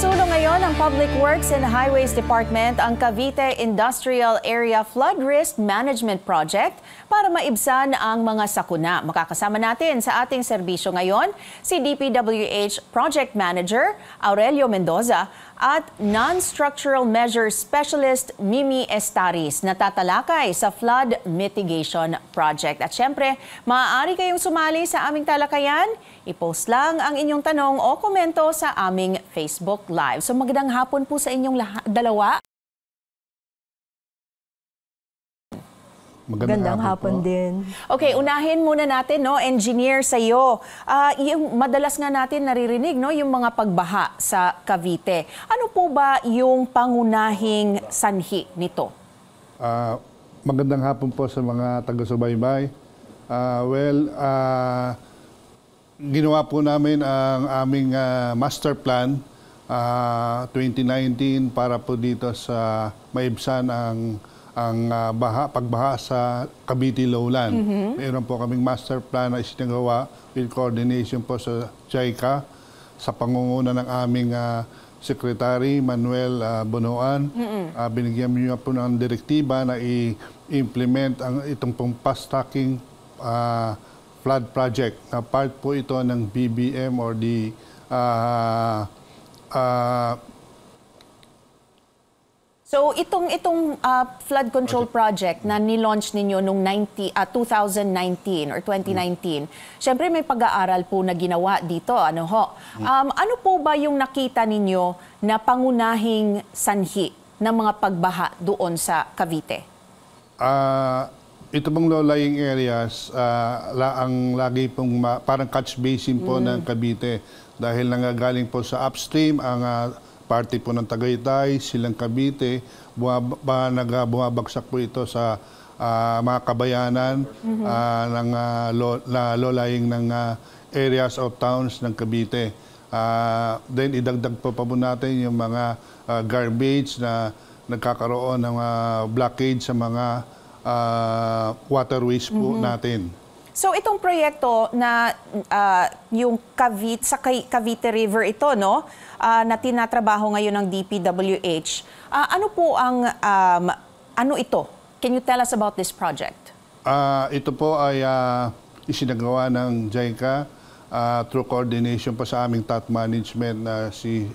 Isusulong ngayon ng Public Works and Highways Department ang Cavite Industrial Area Flood Risk Management Project para maibsan ang mga sakuna. Makakasama natin sa ating serbisyo ngayon si DPWH Project Manager Aurelio Mendoza at Non-Structural Measures Specialist Mimi Estaris na tatalakay sa Flood Mitigation Project. At syempre, maaari kayong sumali sa aming talakayan. I-post lang ang inyong tanong o komento sa aming Facebook Live. So magandang hapon po sa inyong dalawa. Magandang hapon din. Okay, unahin muna natin, no, engineer, sa iyo. Yung madalas nga natin naririnig, no, yung mga pagbaha sa Cavite. Ano po ba yung pangunahing sanhi nito? Magandang hapon po sa mga taga-subaybay. Ginawa po namin ang aming master plan 2019 para po dito sa maibsan ang pagbaha sa Cavite Lowland. Mayroon po kaming master plan na isinagawa with coordination po sa JICA sa pangunguna ng aming Secretary Manuel Bonoan. Binigyan niyo po ng direktiba na i-implement itong pong fast-tracking flood project na part po ito ng BBM or the So itong flood control project na ni-launch ninyo noong 2019 or 2019, syempre may pag-aaral po na ginawa dito. Ano po ba yung nakita ninyo na pangunahing sanhi ng mga pagbaha doon sa Cavite? Ito pong low-lying areas, ang lagi pong parang catch basin po ng Cavite dahil nanggagaling po sa upstream ang parte po ng Tagaytay, Silang Cavite, bumabagsak po ito sa mga kabayanan ng low-lying ng areas of towns ng Cavite. Then idagdag po natin yung mga garbage na nagkakaroon ng blockage sa mga waterways po natin. So itong proyekto na yung Cavite River ito, no, na tinatrabaho ngayon ng DPWH, ano po ang ano ito? Can you tell us about this project? Ito po ay isinagawa ng JICA through coordination po sa aming top management na si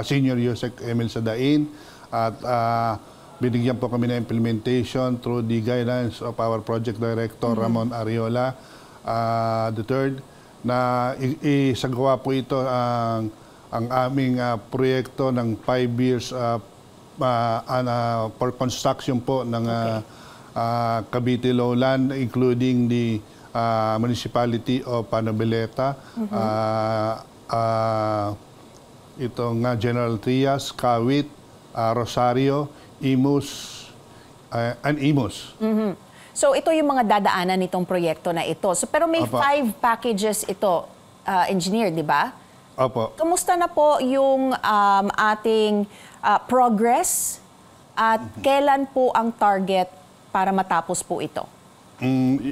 Senior Yusek Emil Sadain at binigyan po kami ng implementation through the guidance of our project director Ramon Ariola III na isagawa po ito ang aming proyekto ng 5 years for construction po ng Cavite Lowland including the municipality of Panobileta, itong General Trias, Kawit, Rosario, Imus, and Imus. So ito yung mga dadaanan nitong proyekto na ito. So, pero may 5 packages ito, engineer, di ba? Opo. Kamusta na po yung ating progress at kailan po ang target para matapos po ito?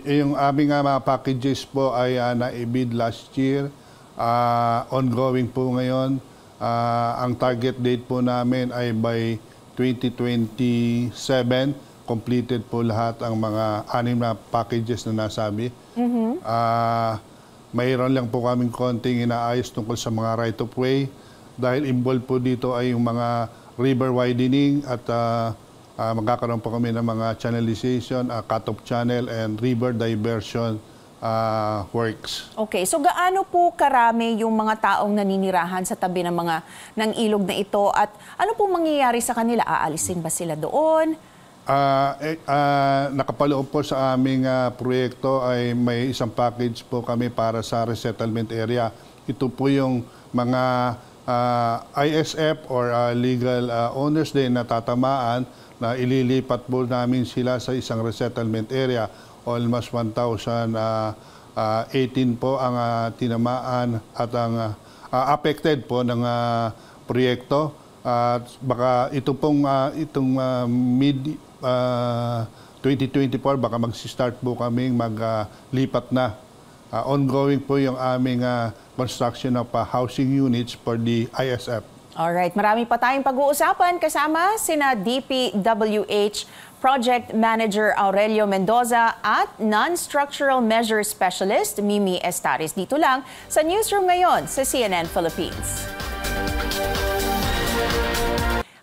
Yung aming mga packages po ay na-bid last year. Ongoing po ngayon. Ang target date po namin ay by 2027, completed po lahat ang mga 6 na packages na nasabi. Mayroon lang po kaming konting inaayos tungkol sa mga right-of-way dahil involved po dito ay yung mga river widening at magkakaroon po kami ng mga channelization, cut-off channel and river diversion works. Okay, so gaano po karami yung mga taong naninirahan sa tabi ng ilog na ito at ano po mangyayari sa kanila? Aalisin ba sila doon? Nakapaloob po sa aming proyekto ay may isang package po kami para sa resettlement area. Ito po yung mga ISF or legal owners din na tatamaan na ililipat po namin sila sa isang resettlement area. Almost 1,018 po ang tinamaan at ang affected po ng proyekto. Baka ito pong mid 2024 baka mag-start po kaming maglipat na. Ongoing po yung aming construction of housing units for the ISF. Alright, marami pa tayong pag-uusapan kasama sina DPWH Project Manager Aurelio Mendoza at Non-Structural Measure Specialist Mimi Estaris. Dito lang sa Newsroom ngayon sa CNN Philippines.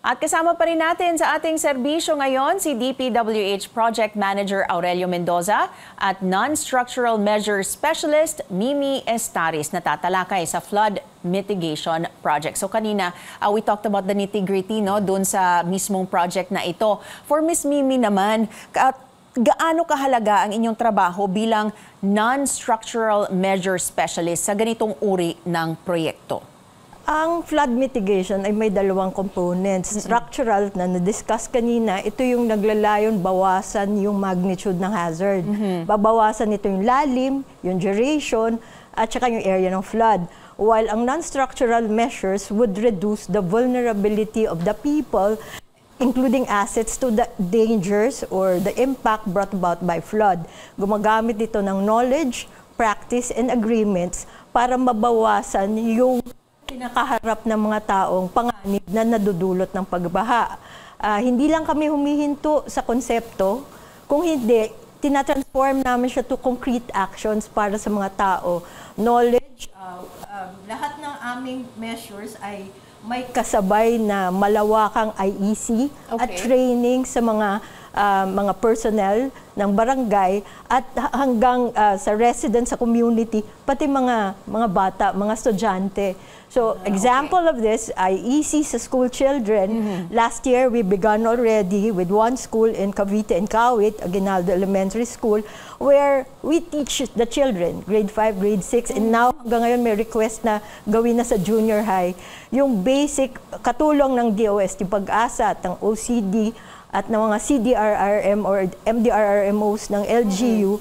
At kasama pa rin natin sa ating serbisyo ngayon si DPWH Project Manager Aurelio Mendoza at Non-Structural Measure Specialist Mimi Estaris na tatalakay sa flood mitigation project. So kanina, we talked about the nitty-gritty doon sa mismong project na ito. For Miss Mimi naman, gaano kahalaga ang inyong trabaho bilang non-structural measure specialist sa ganitong uri ng proyekto? Ang flood mitigation ay may dalawang components. Structural na na-discuss kanina, ito yung naglalayon bawasan yung magnitude ng hazard. Babawasan ito yung lalim, yung duration, at saka yung area ng flood. While ang non-structural measures would reduce the vulnerability of the people, including assets to the dangers or the impact brought about by flood. Gumagamit ito ng knowledge, practice, and agreements para mabawasan yung pinakaharap ng mga taong panganib na nadudulot ng pagbaha. Hindi lang kami humihinto sa konsepto, kung hindi, tinatransform namin siya to concrete actions para sa mga tao. Knowledge, lahat ng aming measures ay may kasabay na malawakang IEC at training sa mga personnel ng barangay at hanggang sa residents sa community, pati mga bata, mga estudyante. So, example of this, IEC sa school children. Last year, we began already with one school in Cavite and Kawit, Aguinaldo Elementary School, where we teach the children, grade 5, grade 6, and now hanggang ngayon may request na gawin na sa junior high, yung basic katulong ng DOST Pag-asa at ng OCD at ng mga CDRRM or MDRRMOs ng LGU,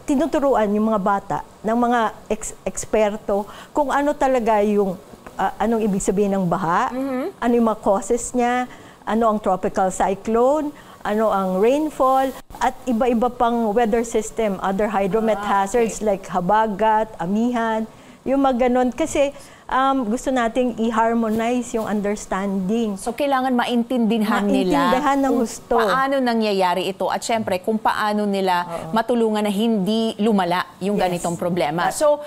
tinuturuan yung mga bata ng mga eksperto kung ano talaga yung anong ibig sabihin ng baha, ano yung mga causes niya, ano ang tropical cyclone, ano ang rainfall, at iba-iba pang weather system, other hydromet hazards like habagat, amihan, yung mga ganon. Kasi gusto nating i-harmonize yung understanding. So, kailangan maintindihan nila ng husto. Paano nangyayari ito at syempre kung paano nila matulungan na hindi lumala yung ganitong problema. So,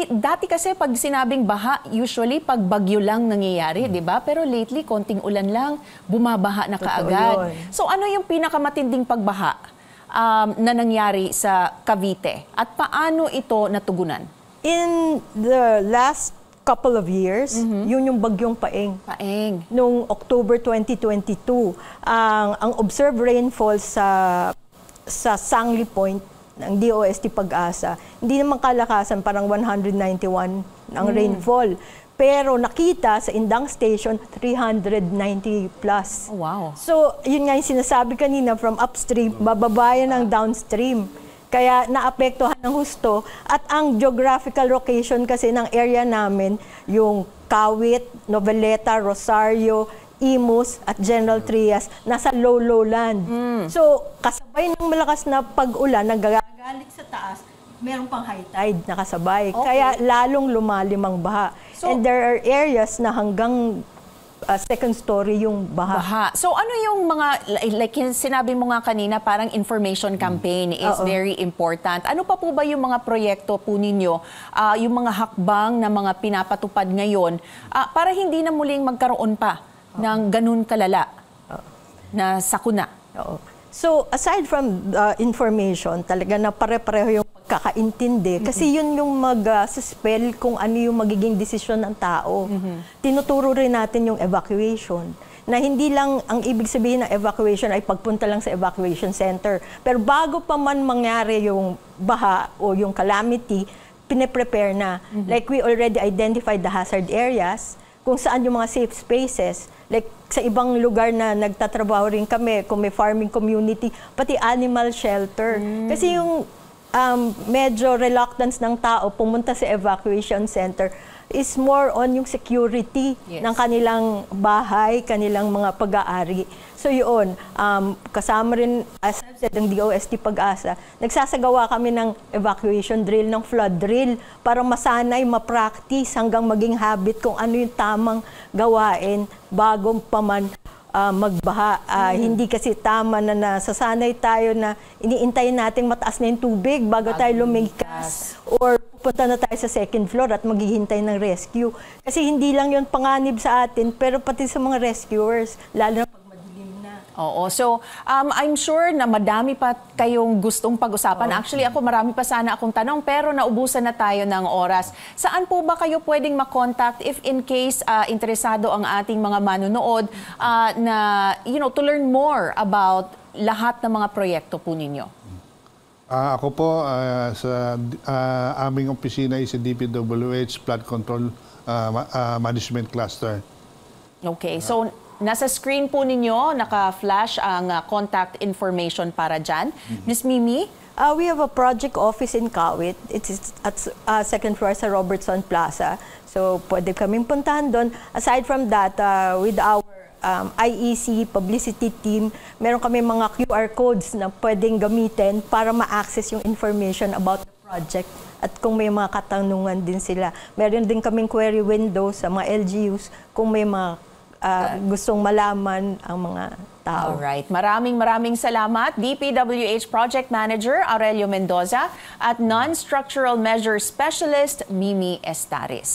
dati kasi pag sinabing baha, usually pag bagyo lang nangyayari, di ba? Pero lately, konting ulan lang, bumabaha na kaagad. So, ano yung pinakamatinding pagbaha na nangyari sa Cavite? At paano ito natugunan? In the last couple of years, yun yung bagyong Paeng. Noong October 2022, ang observed rainfall sa Sangli Point ng DOST Pag-asa, hindi naman kalakasan, parang 191 ang rainfall. Pero nakita sa Indang Station, 390 plus. Oh, wow. So, yun nga yung sinasabi kanina, from upstream, bababayan ng downstream. Kaya naapektuhan ng husto at ang geographical location kasi ng area namin, yung Kawit, Noveleta, Rosario, Imus at General Trias, nasa low lowland. So kasabay ng malakas na pag-ulan, nagagalit sa taas, meron pang high tide na kasabay. Kaya lalong lumalim ang baha. So, and there are areas na hanggang second story yung baha. So ano yung mga, like sinabi mo nga kanina, parang information campaign is very important. Ano pa po ba yung mga proyekto po ninyo, yung mga hakbang na mga pinapatupad ngayon para hindi na muling magkaroon pa ng ganun kalala na sakuna? So aside from information, talaga na pare-pareho yung kakaintindi. Kasi yun yung mag-spell kung ano yung magiging desisyon ng tao. Tinuturo rin natin yung evacuation. Na hindi lang ang ibig sabihin ng evacuation ay pagpunta lang sa evacuation center. Pero bago pa man mangyari yung baha o yung calamity, pine-prepare na. Like we already identified the hazard areas, kung saan yung mga safe spaces. Like sa ibang lugar na nagtatrabaho rin kami, kung may farming community, pati animal shelter. Kasi yung medyo reluctance ng tao pumunta sa evacuation center is more on yung security ng kanilang bahay, kanilang mga pag-aari. So yun, kasama rin, aside DepEd, ang DOST Pag-asa, nagsasagawa kami ng evacuation drill, ng flood drill, para masanay, ma-practice hanggang maging habit kung ano yung tamang gawain bago pa man magbaha. Hindi kasi tama na nasasanay tayo na iniintay natin mataas na yung tubig bago tayo lumikas or pupunta na tayo sa second floor at maghihintay ng rescue. Kasi hindi lang yun panganib sa atin, pero pati sa mga rescuers, lalo na pag madilim na. Oo. So, I'm sure na madami pa kayong gustong pag-usapan. Actually, ako marami pa sana akong tanong, pero naubusan na tayo ng oras. Saan po ba kayo pwedeng makontakt if in case interesado ang ating mga manunood na, to learn more about lahat ng mga proyekto po ninyo? Ako po, sa aming opisina ay sa DPWH Flood Control Management Cluster. Okay. So, nasa screen po ninyo, naka-flash ang contact information para dyan. Ms. Mimi? We have a project office in Kawit. It is at second floor sa Robertson Plaza. So, pwede kaming puntahan doon. Aside from that, with our IEC publicity team, meron kami mga QR codes na pwedeng gamitin para ma-access yung information about the project. At kung may mga katanungan din sila. Meron din kaming query window sa mga LGUs kung may mga gustong malaman ang mga tao. Alright. Maraming salamat, DPWH Project Manager Aurelio Mendoza at Non-Structural Measure Specialist Mimi Estaris.